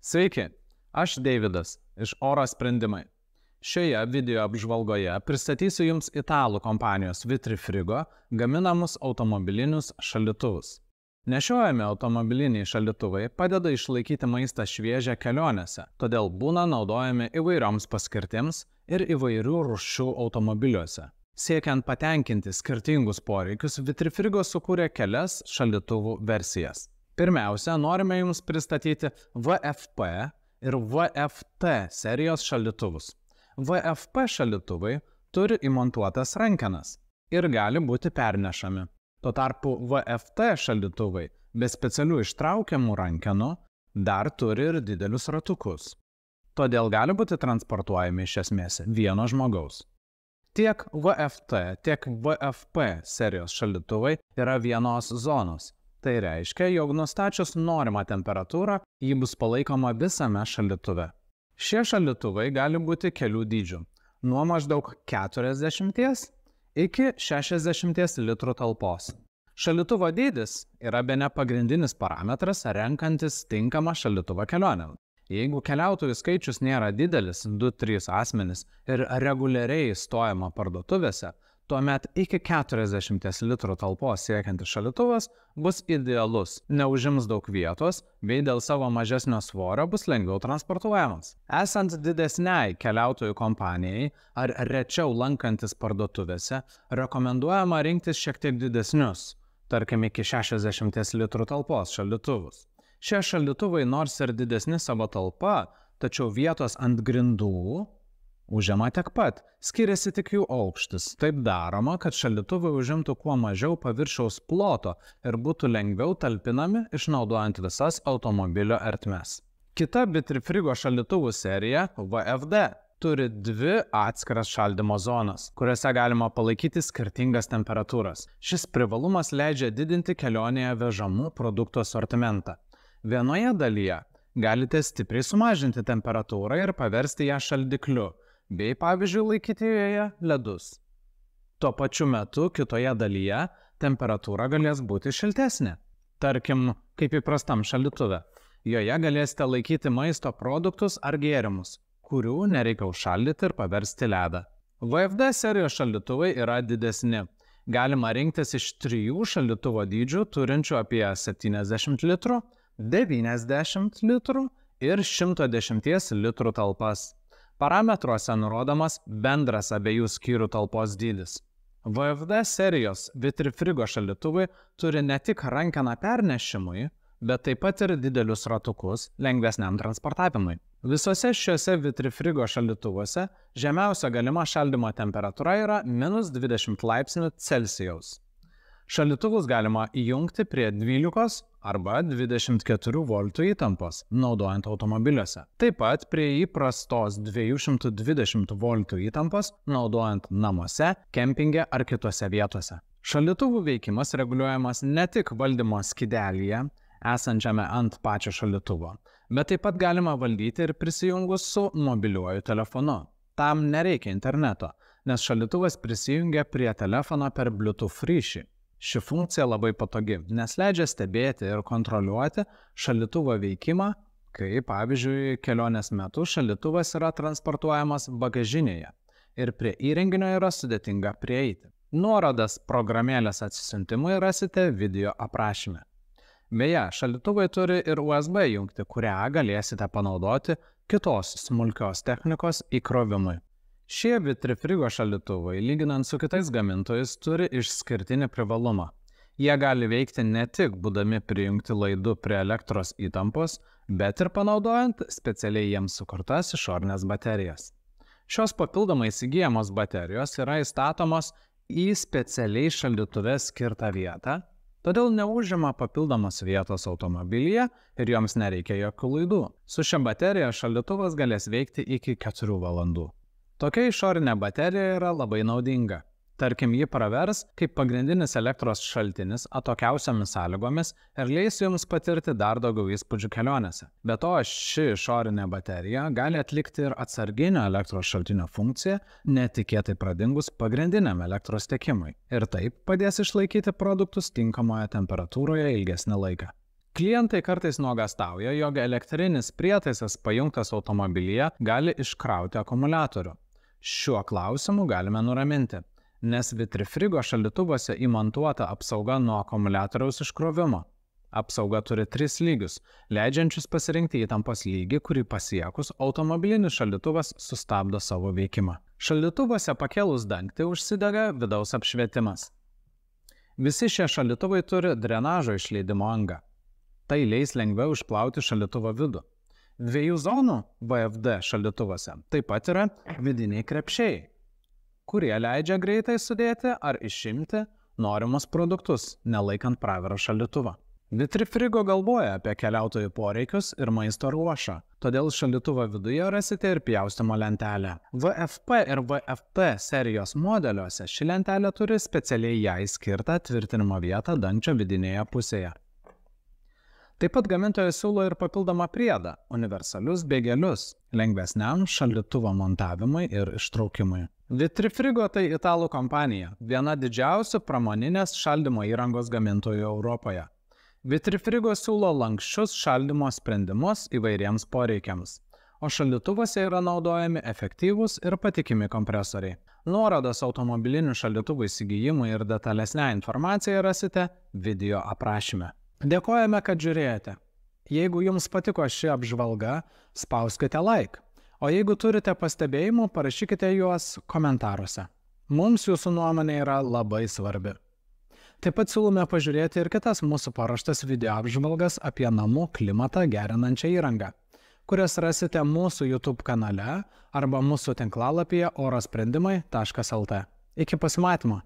Sveiki, aš Deividas iš Oro sprendimai. Šioje video apžvalgoje pristatysiu Jums italų kompanijos Vitrifrigo gaminamus automobilinius šaldytuvus. Nešiojami automobiliniai šaldytuvai padeda išlaikyti maistą šviežią kelionėse, todėl būna naudojami įvairioms paskirtims ir įvairių rūšių automobiliuose. Siekiant patenkinti skirtingus poreikius, Vitrifrigo sukūrė kelias šaldytuvų versijas. Pirmiausia, norime Jums pristatyti VFP ir VFT serijos šaldytuvus. VFP šaldytuvai turi įmontuotas rankenas ir gali būti pernešami. Tuo tarpu VFT šaldytuvai be specialių ištraukiamų rankenų dar turi ir didelius ratukus. Todėl gali būti transportuojami iš esmės vieno žmogaus. Tiek VFT, tiek VFP serijos šaldytuvai yra vienos zonos. Tai reiškia, jog nustačius norimą temperatūrą, ji bus palaikoma visame šaldytuve. Šie šaldytuvai gali būti kelių dydžių, nuo maždaug 40 iki 60 litrų talpos. Šaldytuvo dydis yra bene pagrindinis parametras renkantis tinkamą šaldytuvą kelionę. Jeigu keliautojų skaičius nėra didelis, 2-3 asmenys ir reguliariai stojama parduotuvėse, tuomet iki 40 litrų talpos siekiantis šaldytuvas bus idealus, neužims daug vietos, bei dėl savo mažesnio svorio bus lengviau transportuojamas. Esant didesniai keliautojų kompanijai ar rečiau lankantis parduotuvėse, rekomenduojama rinktis šiek tiek didesnius, tarkim iki 60 litrų talpos šaldytuvus. Šie šaldytuvai nors ir didesni savo talpa, tačiau vietos ant grindų užima tiek pat, skiriasi tik jų aukštis. Taip daroma, kad šaldytuvai užimtų kuo mažiau paviršiaus ploto ir būtų lengviau talpinami, išnaudojant visas automobilio ertmes. Kita Vitrifrigo šaldytuvų serija VFD turi dvi atskiras šaldymo zonas, kuriuose galima palaikyti skirtingas temperatūras. Šis privalumas leidžia didinti kelionėje vežamų produktų asortimentą. Vienoje dalyje galite stipriai sumažinti temperatūrą ir paversti ją šaldikliu, bei, pavyzdžiui, laikyti joje ledus. Tuo pačiu metu kitoje dalyje temperatūra galės būti šiltesnė. Tarkim, kaip įprastam šaldytuve. Joje galėsite laikyti maisto produktus ar gėrimus, kurių nereikia užšaldyti ir paversti ledą. VFD serijos šaldytuvai yra didesni. Galima rinktis iš 3 šaldytuvo dydžių turinčių apie 70 litrų, 90 litrų ir 110 litrų talpas. Parametruose nurodomas bendras abiejų skyrių talpos dydis. VFD serijos Vitrifrigo šaldytuvai turi ne tik rankeną pernešimui, bet taip pat ir didelius ratukus lengvesniam transportavimui. Visose šiuose Vitrifrigo šaldytuvuose žemiausia galima šaldymo temperatūra yra -20 laipsnių Celsijaus. Šaldytuvus galima įjungti prie 12 arba 24 voltų įtampos, naudojant automobiliuose. Taip pat prie įprastos 220 voltų įtampos, naudojant namuose, kempinge ar kitose vietose. Šaldytuvų veikimas reguliuojamas ne tik valdymo skydelyje, esančiame ant pačio šaldytuvo, bet taip pat galima valdyti ir prisijungus su mobiliuoju telefonu. Tam nereikia interneto, nes šaldytuvas prisijungia prie telefono per Bluetooth ryšį. Ši funkcija labai patogi, nes leidžia stebėti ir kontroliuoti šaldytuvo veikimą, kai, pavyzdžiui, kelionės metu šaldytuvas yra transportuojamas bagažinėje ir prie įrenginio yra sudėtinga prieiti. Nuorodas programėlės atsisiuntimui rasite video aprašyme. Beje, šaldytuvai turi ir USB jungtį, kurią galėsite panaudoti kitos smulkios technikos įkrovimui. Šie Vitrifrigo šaldytuvai, lyginant su kitais gamintojais, turi išskirtinį privalumą. Jie gali veikti ne tik būdami prijungti laidu prie elektros įtampos, bet ir panaudojant specialiai jiems sukurtas išorinės baterijas. Šios papildomai įsigyjamos baterijos yra įstatomos į specialiai šaldytuve skirtą vietą, todėl neužima papildomos vietos automobilyje ir joms nereikia jokių laidų. Su šia baterija šaldytuvas galės veikti iki 4 valandų. Tokia išorinė baterija yra labai naudinga. Tarkim, ji pravers kaip pagrindinis elektros šaltinis atokiausiomis sąlygomis ir leis jums patirti dar daugiau įspūdžių kelionėse. Be to, ši išorinė baterija gali atlikti ir atsarginio elektros šaltinio funkciją, netikėtai pradingus pagrindiniam elektros tiekimui. Ir taip padės išlaikyti produktus tinkamoje temperatūroje ilgesnį laiką. Klientai kartais nuogąstauja, jog elektrinis prietaisas pajungtas automobilyje gali iškrauti akumuliatorių. Šiuo klausimu galime nuraminti, nes Vitrifrigo šaldytuvuose įmontuota apsauga nuo akumuliatoriaus iškrovimo. Apsauga turi 3 lygius, leidžiančius pasirinkti įtampos lygį, kurį pasiekus automobilinis šaldytuvas sustabdo savo veikimą. Šaldytuvuose pakėlus dangtį užsidega vidaus apšvietimas. Visi šie šaldytuvai turi drenažo išleidimo angą. Tai leis lengviau išplauti šaldytuvo vidų. 2 zonų VFD šaldytuvuose taip pat yra vidiniai krepšiai, kurie leidžia greitai sudėti ar išimti norimus produktus, nelaikant praviro šaldytuvo. Vitrifrigo galvoja apie keliautojų poreikius ir maisto ruošą, todėl šaldytuvo viduje rasite ir pjaustimo lentelę. VFP ir VFT serijos modeliuose ši lentelė turi specialiai jai skirtą tvirtinimo vietą dangčio vidinėje pusėje. Taip pat gamintojas siūlo ir papildomą priedą – universalius bėgelius, lengvesniam šaldytuvo montavimui ir ištraukimui. Vitrifrigo tai italų kompanija, viena didžiausių pramoninės šaldymo įrangos gamintojų Europoje. Vitrifrigo siūlo lanksčius šaldymo sprendimus įvairiems poreikiams, o šaldytuvuose yra naudojami efektyvūs ir patikimi kompresoriai. Nuorodas automobilinių šaldytuvų įsigijimui ir detalesnę informaciją rasite video aprašyme. Dėkojame, kad žiūrėjote. Jeigu jums patiko ši apžvalga, spauskite like, o jeigu turite pastebėjimų, parašykite juos komentaruose. Mums jūsų nuomonė yra labai svarbi. Taip pat siūlome pažiūrėti ir kitas mūsų paruoštas video apžvalgas apie namų klimatą gerinančią įrangą, kurias rasite mūsų YouTube kanale arba mūsų tinklalapyje orosprendimai.lt. Iki pasimatymo.